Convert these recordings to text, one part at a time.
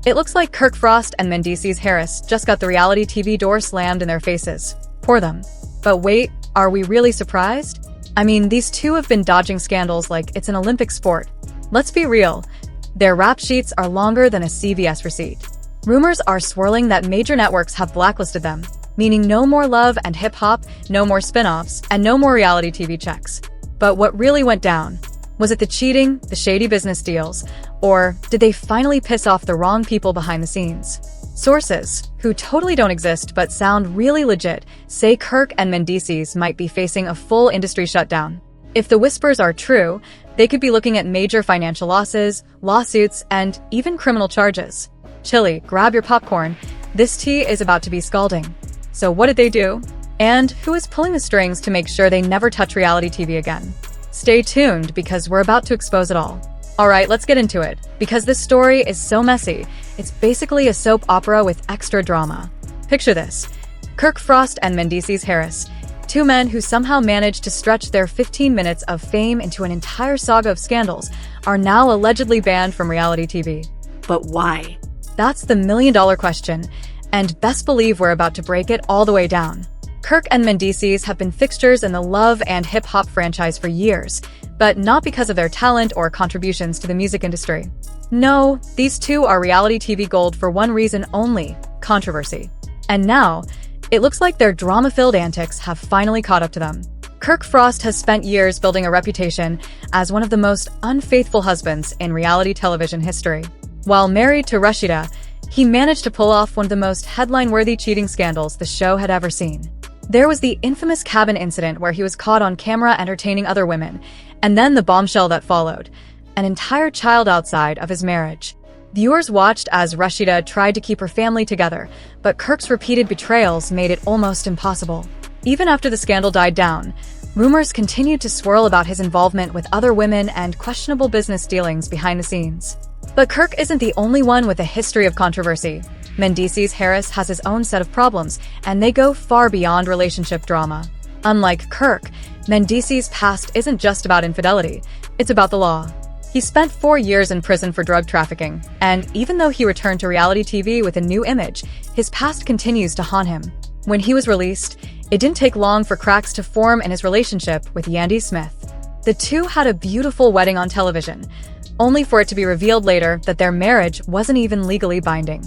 It looks like Kirk Frost and Mendeecees Harris just got the reality TV door slammed in their faces. Poor them. But wait, are we really surprised? I mean, these two have been dodging scandals like it's an Olympic sport. Let's be real. Their rap sheets are longer than a CVS receipt. Rumors are swirling that major networks have blacklisted them, meaning no more love and hip-hop, no more spin-offs, and no more reality TV checks. But what really went down? Was it the cheating, the shady business deals, or did they finally piss off the wrong people behind the scenes? Sources, who totally don't exist but sound really legit, say Kirk and Mendeecees might be facing a full industry shutdown. If the whispers are true, they could be looking at major financial losses, lawsuits, and even criminal charges. Chili, grab your popcorn. This tea is about to be scalding. So what did they do? And who is pulling the strings to make sure they never touch reality TV again? Stay tuned because we're about to expose it all. Alright, let's get into it. Because this story is so messy, it's basically a soap opera with extra drama. Picture this. Kirk Frost and Mendeecees Harris, two men who somehow managed to stretch their 15 minutes of fame into an entire saga of scandals, are now allegedly banned from reality TV. But why? That's the million-dollar question, and best believe we're about to break it all the way down. Kirk and Mendeecees have been fixtures in the love and hip-hop franchise for years, but not because of their talent or contributions to the music industry. No, these two are reality TV gold for one reason only: controversy. And now, it looks like their drama-filled antics have finally caught up to them. Kirk Frost has spent years building a reputation as one of the most unfaithful husbands in reality television history. While married to Rashida, he managed to pull off one of the most headline-worthy cheating scandals the show had ever seen. There was the infamous cabin incident where he was caught on camera entertaining other women, and then the bombshell that followed: an entire child outside of his marriage. Viewers watched as Rashida tried to keep her family together, but Kirk's repeated betrayals made it almost impossible. Even after the scandal died down, rumors continued to swirl about his involvement with other women and questionable business dealings behind the scenes. But Kirk isn't the only one with a history of controversy. Mendeecees Harris has his own set of problems, and they go far beyond relationship drama. Unlike Kirk, Mendeecees' past isn't just about infidelity, it's about the law. He spent 4 years in prison for drug trafficking, and even though he returned to reality TV with a new image, his past continues to haunt him. When he was released, it didn't take long for cracks to form in his relationship with Yandy Smith. The two had a beautiful wedding on television, only for it to be revealed later that their marriage wasn't even legally binding.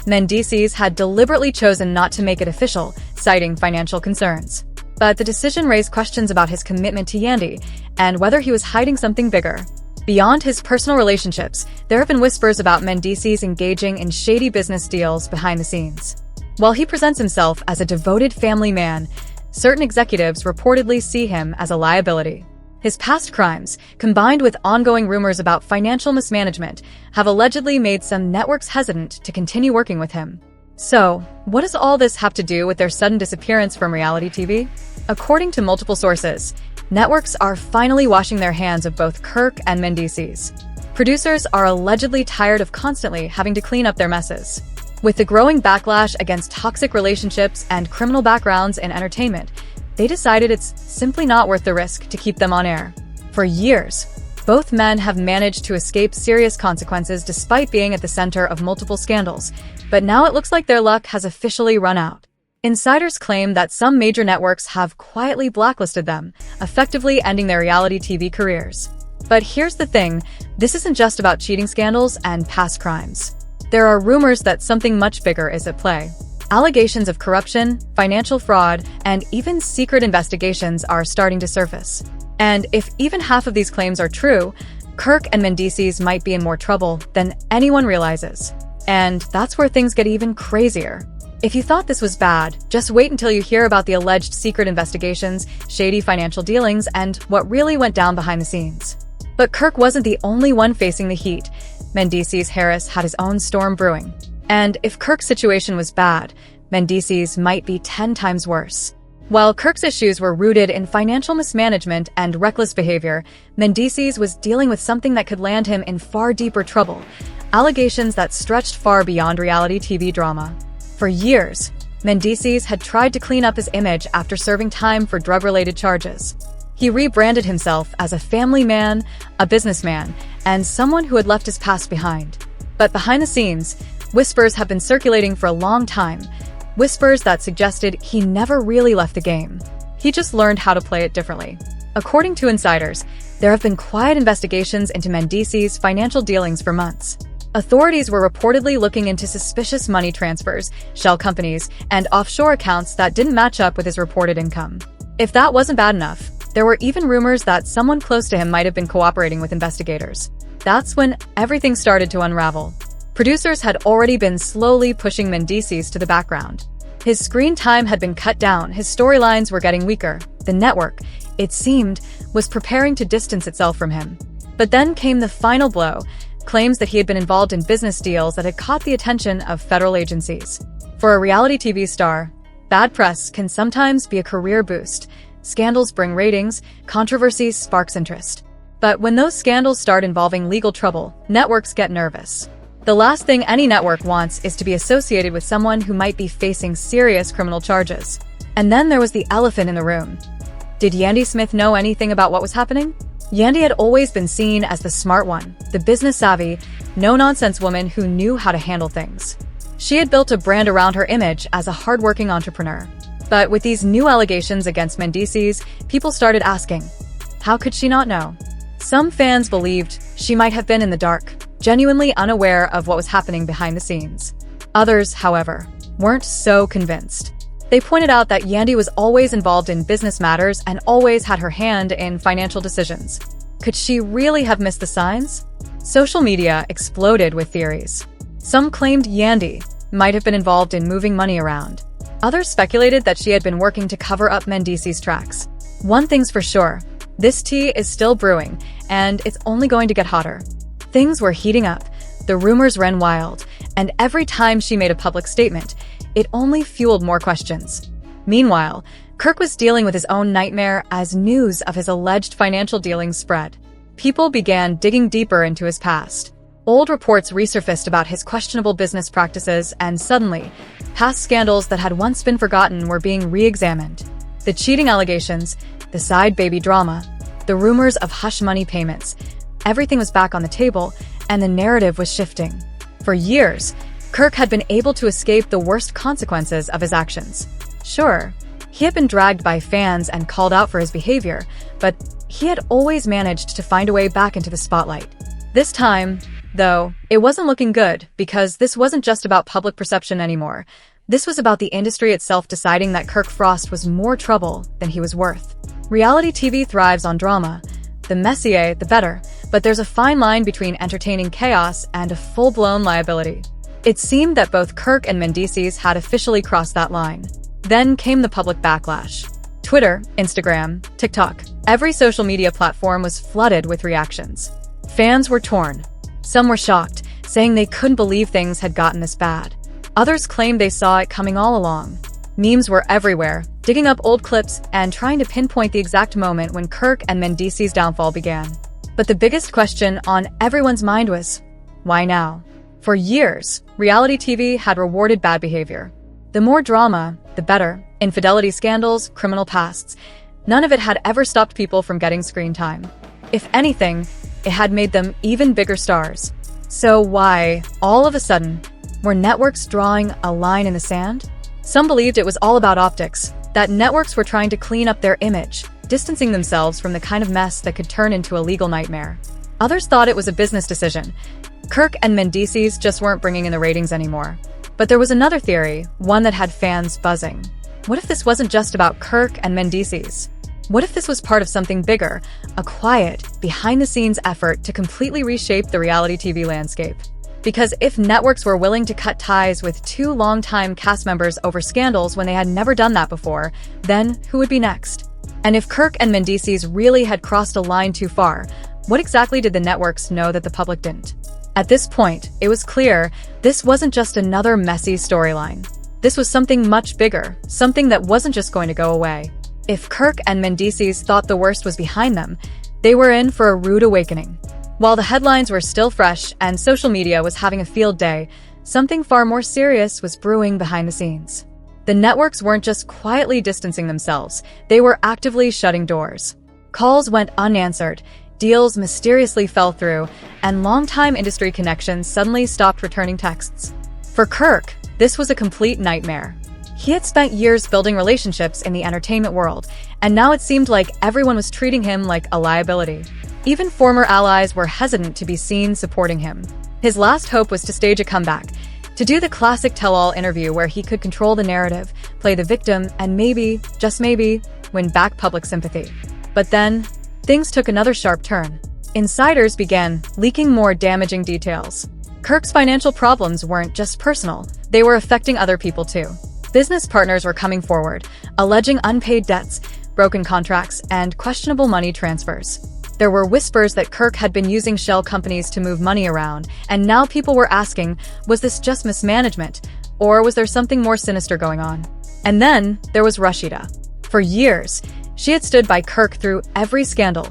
Mendeecees had deliberately chosen not to make it official, citing financial concerns. But the decision raised questions about his commitment to Yandy and whether he was hiding something bigger. Beyond his personal relationships, there have been whispers about Mendeecees engaging in shady business deals behind the scenes. While he presents himself as a devoted family man, certain executives reportedly see him as a liability. His past crimes, combined with ongoing rumors about financial mismanagement, have allegedly made some networks hesitant to continue working with him. So, what does all this have to do with their sudden disappearance from reality TV? According to multiple sources, networks are finally washing their hands of both Kirk and Mendeecees. Producers are allegedly tired of constantly having to clean up their messes. With the growing backlash against toxic relationships and criminal backgrounds in entertainment, they decided it's simply not worth the risk to keep them on air. For years, both men have managed to escape serious consequences despite being at the center of multiple scandals, but now it looks like their luck has officially run out. Insiders claim that some major networks have quietly blacklisted them, effectively ending their reality TV careers. But here's the thing, this isn't just about cheating scandals and past crimes. There are rumors that something much bigger is at play. Allegations of corruption, financial fraud, and even secret investigations are starting to surface. And if even half of these claims are true, Kirk and Mendeecees might be in more trouble than anyone realizes. And that's where things get even crazier. If you thought this was bad, just wait until you hear about the alleged secret investigations, shady financial dealings, and what really went down behind the scenes. But Kirk wasn't the only one facing the heat. Mendeecees Harris had his own storm brewing. And if Kirk's situation was bad, Mendeecees might be 10 times worse. While Kirk's issues were rooted in financial mismanagement and reckless behavior, Mendeecees was dealing with something that could land him in far deeper trouble: allegations that stretched far beyond reality TV drama. For years, Mendeecees had tried to clean up his image after serving time for drug-related charges. He rebranded himself as a family man, a businessman, and someone who had left his past behind. But behind the scenes, whispers have been circulating for a long time. Whispers that suggested he never really left the game. He just learned how to play it differently. According to insiders, there have been quiet investigations into Mendeecees' financial dealings for months. Authorities were reportedly looking into suspicious money transfers, shell companies, and offshore accounts that didn't match up with his reported income. If that wasn't bad enough, there were even rumors that someone close to him might have been cooperating with investigators. That's when everything started to unravel. Producers had already been slowly pushing Mendeecees to the background. His screen time had been cut down, his storylines were getting weaker. The network, it seemed, was preparing to distance itself from him. But then came the final blow, claims that he had been involved in business deals that had caught the attention of federal agencies. For a reality TV star, bad press can sometimes be a career boost. Scandals bring ratings, controversy sparks interest. But when those scandals start involving legal trouble, networks get nervous. The last thing any network wants is to be associated with someone who might be facing serious criminal charges. And then there was the elephant in the room. Did Yandy Smith know anything about what was happening? Yandy had always been seen as the smart one, the business-savvy, no-nonsense woman who knew how to handle things. She had built a brand around her image as a hardworking entrepreneur. But with these new allegations against Mendeecees, people started asking, how could she not know? Some fans believed she might have been in the dark, genuinely unaware of what was happening behind the scenes. Others, however, weren't so convinced. They pointed out that Yandy was always involved in business matters and always had her hand in financial decisions. Could she really have missed the signs? Social media exploded with theories. Some claimed Yandy might have been involved in moving money around. Others speculated that she had been working to cover up Mendeecees' tracks. One thing's for sure, this tea is still brewing, and it's only going to get hotter. Things were heating up, the rumors ran wild, and every time she made a public statement, it only fueled more questions. Meanwhile, Kirk was dealing with his own nightmare as news of his alleged financial dealings spread. People began digging deeper into his past. Old reports resurfaced about his questionable business practices, and suddenly, past scandals that had once been forgotten were being re-examined. The cheating allegations, the side baby drama, the rumors of hush money payments, everything was back on the table, and the narrative was shifting. For years, Kirk had been able to escape the worst consequences of his actions. Sure, he had been dragged by fans and called out for his behavior, but he had always managed to find a way back into the spotlight. This time, though, it wasn't looking good, because this wasn't just about public perception anymore. This was about the industry itself deciding that Kirk Frost was more trouble than he was worth. Reality TV thrives on drama. The messier, the better, but there's a fine line between entertaining chaos and a full-blown liability. It seemed that both Kirk and Mendeecees had officially crossed that line. Then came the public backlash. Twitter, Instagram, TikTok, every social media platform was flooded with reactions. Fans were torn. Some were shocked, saying they couldn't believe things had gotten this bad. Others claimed they saw it coming all along. Memes were everywhere, digging up old clips and trying to pinpoint the exact moment when Kirk and Mendeecees' downfall began. But the biggest question on everyone's mind was, why now? For years, reality TV had rewarded bad behavior. The more drama, the better. Infidelity scandals, criminal pasts. None of it had ever stopped people from getting screen time. If anything, it had made them even bigger stars. So why, all of a sudden, were networks drawing a line in the sand? Some believed it was all about optics, that networks were trying to clean up their image, distancing themselves from the kind of mess that could turn into a legal nightmare. Others thought it was a business decision. Kirk and Mendeecees just weren't bringing in the ratings anymore. But there was another theory, one that had fans buzzing. What if this wasn't just about Kirk and Mendeecees? What if this was part of something bigger, a quiet, behind-the-scenes effort to completely reshape the reality TV landscape? Because if networks were willing to cut ties with two longtime cast members over scandals when they had never done that before, then who would be next? And if Kirk and Mendeecees really had crossed a line too far, what exactly did the networks know that the public didn't? At this point, it was clear this wasn't just another messy storyline. This was something much bigger, something that wasn't just going to go away. If Kirk and Mendeecees thought the worst was behind them, they were in for a rude awakening. While the headlines were still fresh and social media was having a field day, something far more serious was brewing behind the scenes. The networks weren't just quietly distancing themselves, they were actively shutting doors. Calls went unanswered, deals mysteriously fell through, and longtime industry connections suddenly stopped returning texts. For Kirk, this was a complete nightmare. He had spent years building relationships in the entertainment world, and now it seemed like everyone was treating him like a liability. Even former allies were hesitant to be seen supporting him. His last hope was to stage a comeback, to do the classic tell-all interview where he could control the narrative, play the victim, and maybe, just maybe, win back public sympathy. But then, things took another sharp turn. Insiders began leaking more damaging details. Kirk's financial problems weren't just personal, they were affecting other people too. Business partners were coming forward, alleging unpaid debts, broken contracts, and questionable money transfers. There were whispers that Kirk had been using shell companies to move money around, and now people were asking, was this just mismanagement, or was there something more sinister going on? And then there was Rashida. For years, she had stood by Kirk through every scandal,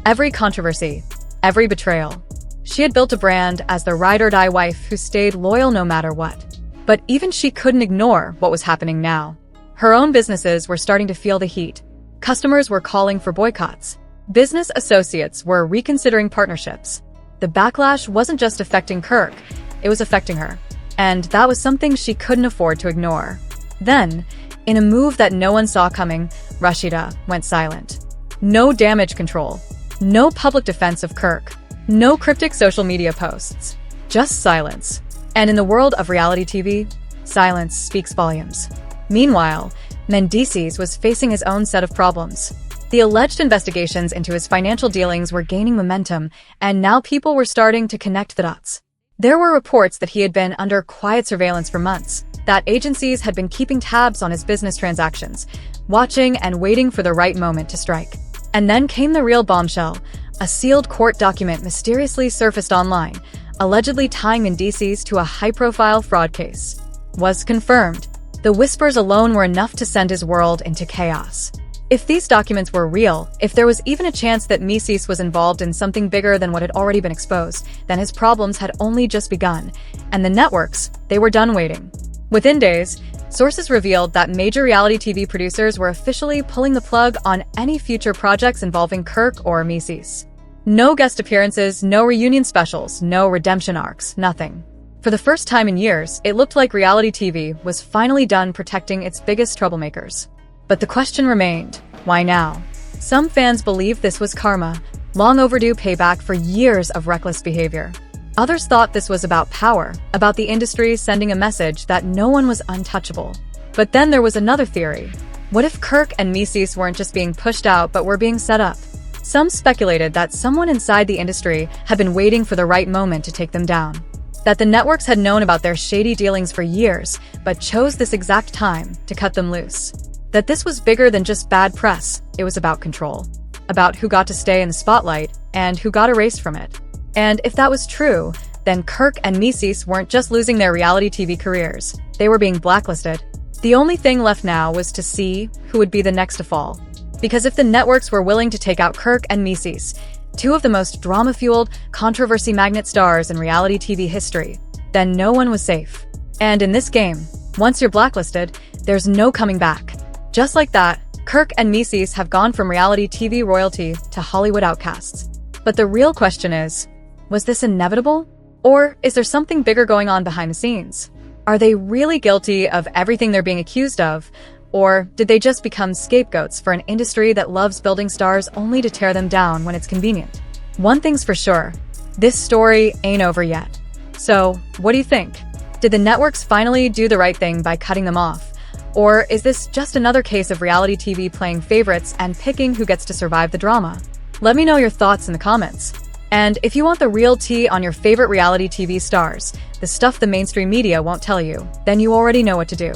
every controversy, every betrayal. She had built a brand as the ride-or-die wife who stayed loyal no matter what. But even she couldn't ignore what was happening now. Her own businesses were starting to feel the heat. Customers were calling for boycotts. Business associates were reconsidering partnerships. The backlash wasn't just affecting Kirk, it was affecting her. And that was something she couldn't afford to ignore. Then, in a move that no one saw coming, Rashida went silent. No damage control. No public defense of Kirk. No cryptic social media posts. Just silence. And in the world of reality TV, silence speaks volumes. Meanwhile, Mendeecees was facing his own set of problems. The alleged investigations into his financial dealings were gaining momentum, and now people were starting to connect the dots. There were reports that he had been under quiet surveillance for months, that agencies had been keeping tabs on his business transactions, watching and waiting for the right moment to strike. And then came the real bombshell. A sealed court document mysteriously surfaced online, allegedly tying Mendeecees to a high-profile fraud case. Was confirmed. The whispers alone were enough to send his world into chaos. If these documents were real, if there was even a chance that Mendeecees was involved in something bigger than what had already been exposed, then his problems had only just begun. And the networks, they were done waiting. Within days, sources revealed that major reality TV producers were officially pulling the plug on any future projects involving Kirk or Mendeecees. No guest appearances, no reunion specials, no redemption arcs, nothing. For the first time in years, it looked like reality TV was finally done protecting its biggest troublemakers. But the question remained, why now? Some fans believed this was karma, long overdue payback for years of reckless behavior. Others thought this was about power, about the industry sending a message that no one was untouchable. But then there was another theory. What if Kirk and Mendeecees weren't just being pushed out but were being set up? Some speculated that someone inside the industry had been waiting for the right moment to take them down. That the networks had known about their shady dealings for years, but chose this exact time to cut them loose. That this was bigger than just bad press, it was about control. About who got to stay in the spotlight, and who got erased from it. And if that was true, then Kirk and Mendeecees weren't just losing their reality TV careers, they were being blacklisted. The only thing left now was to see who would be the next to fall. Because if the networks were willing to take out Kirk and Mendeecees, two of the most drama-fueled, controversy magnet stars in reality TV history, then no one was safe. And in this game, once you're blacklisted, there's no coming back. Just like that, Kirk and Mendeecees have gone from reality TV royalty to Hollywood outcasts. But the real question is, was this inevitable? Or is there something bigger going on behind the scenes? Are they really guilty of everything they're being accused of? Or did they just become scapegoats for an industry that loves building stars only to tear them down when it's convenient? One thing's for sure, this story ain't over yet. So, what do you think? Did the networks finally do the right thing by cutting them off? Or is this just another case of reality TV playing favorites and picking who gets to survive the drama? Let me know your thoughts in the comments. And if you want the real tea on your favorite reality TV stars, the stuff the mainstream media won't tell you, then you already know what to do.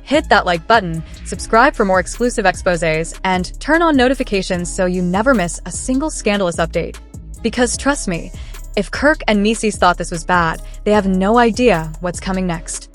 Hit that like button, subscribe for more exclusive exposés, and turn on notifications so you never miss a single scandalous update. Because trust me, if Kirk and Mendeecees thought this was bad, they have no idea what's coming next.